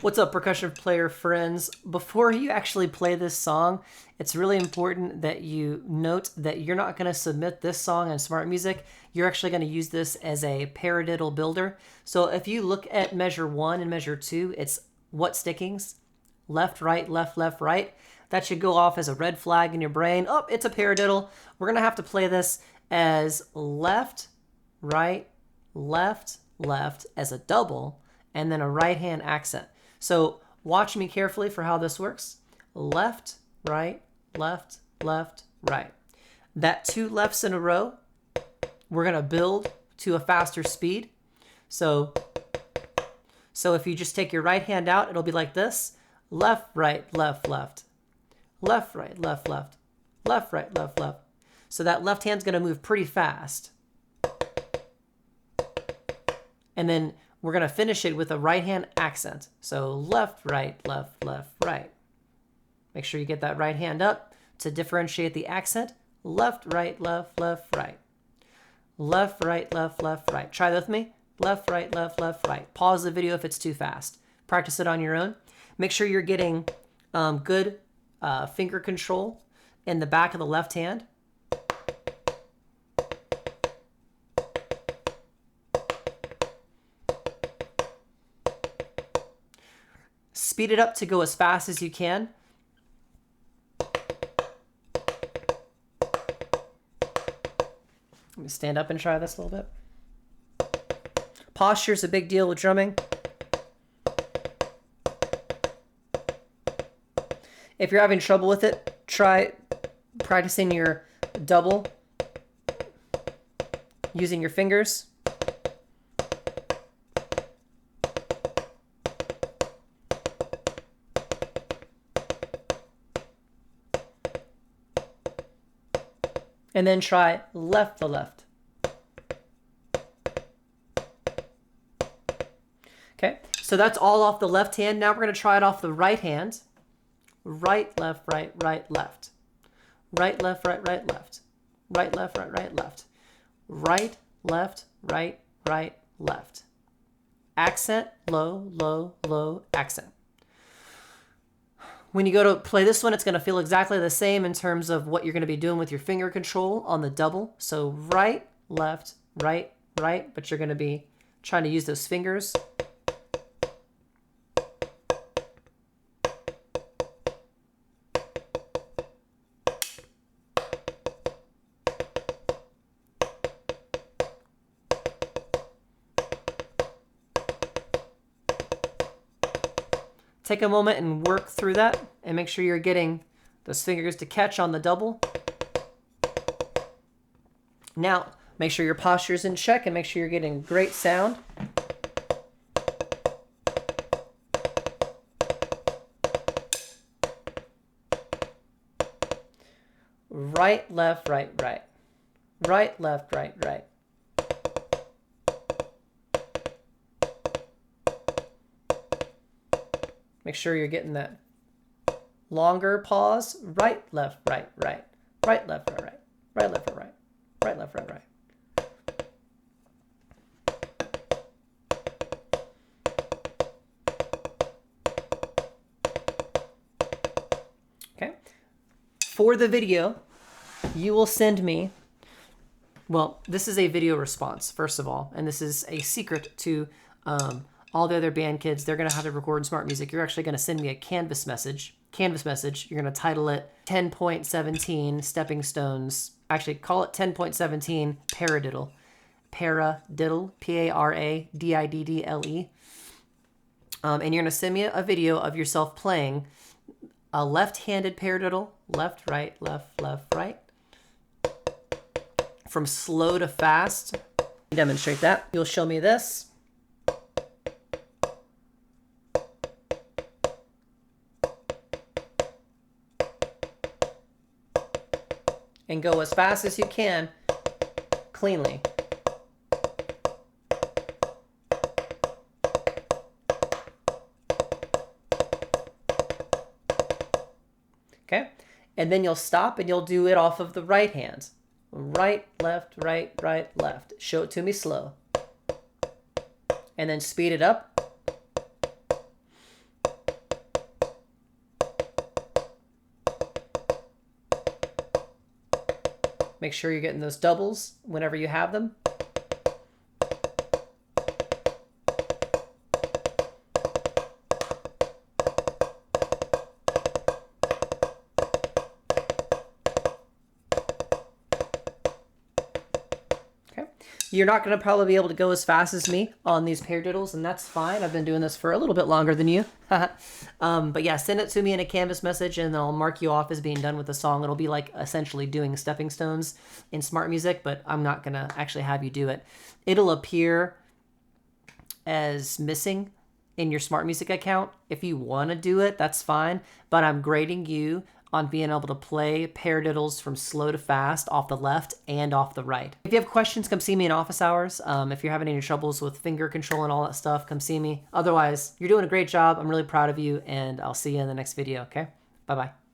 What's up, percussion player friends? Before you actually play this song, it's really important that you note that you're not going to submit this song on SmartMusic. You're actually going to use this as a paradiddle builder. So if you look at measure 1 and measure 2, it's what stickings? Left, right, left, left, right. That should go off as a red flag in your brain. Oh, it's a paradiddle. We're going to have to play this as left, right, left, left as a double, and then a right hand accent. So watch me carefully for how this works. Left, right, left, left, right. That 2 lefts in a row, we're going to build to a faster speed. So if you just take your right hand out, it'll be like this. Left, right, left, left. Left, right, left, left. Left, right, left, left. So that left hand's going to move pretty fast. And then we're going to finish it with a right hand accent. So left, right, left, left, right. Make sure you get that right hand up to differentiate the accent. Left, right, left, left, right. Left, right, left, left, right. Try that with me. Left, right, left, left, right. Pause the video if it's too fast. Practice it on your own. Make sure you're getting good finger control in the back of the left hand. Speed it up to go as fast as you can. Let me stand up and try this a little bit. Posture is a big deal with drumming. If you're having trouble with it, try practicing your double using your fingers. And then try left the left. Okay, so that's all off the left hand. Now we're going to try it off the right hand. Right, left, right, right, left. Right, left, right, right, left. Right, left, right, right, left. Right, left, right, right, left. Accent, low, low, low, accent. When you go to play this one, it's going to feel exactly the same in terms of what you're going to be doing with your finger control on the double. So right, left, right, right, but you're going to be trying to use those fingers. Take a moment and work through that and make sure you're getting those fingers to catch on the double. Now, make sure your posture is in check and make sure you're getting great sound. Right, left, right, right. Right, left, right, right. Make sure you're getting that longer pause. Right, left, right, right. Right, left, right, right. Right, left, right, right. Right, left, right, right. Okay. For the video, you will send me, well, this is a video response, first of all, and this is a secret to all the other band kids. They're going to have to record in SmartMusic. You're actually going to send me a Canvas message. You're going to title it 10.17 Stepping Stones. Actually, call it 10.17 Paradiddle. Paradiddle, Paradiddle. And you're going to send me a video of yourself playing a left-handed paradiddle. Left, right, left, left, right. From slow to fast. Demonstrate that. You'll show me this. And go as fast as you can, cleanly. Okay? And then you'll stop and you'll do it off of the right hand. Right, left, right, right, left. Show it to me slow. And then speed it up. Make sure you're getting those doubles whenever you have them. You're not going to probably be able to go as fast as me on these paradiddles, and that's fine. I've been doing this for a little bit longer than you. But yeah, send it to me in a Canvas message, and then I'll mark you off as being done with the song. It'll be like essentially doing stepping stones in SmartMusic, but I'm not going to actually have you do it. It'll appear as missing in your SmartMusic account. If you want to do it, that's fine, but I'm grading you on being able to play paradiddles from slow to fast off the left and off the right. If you have questions, come see me in office hours. If you're having any troubles with finger control and all that stuff, come see me. Otherwise, you're doing a great job. I'm really proud of you, and I'll see you in the next video, okay? Bye-bye.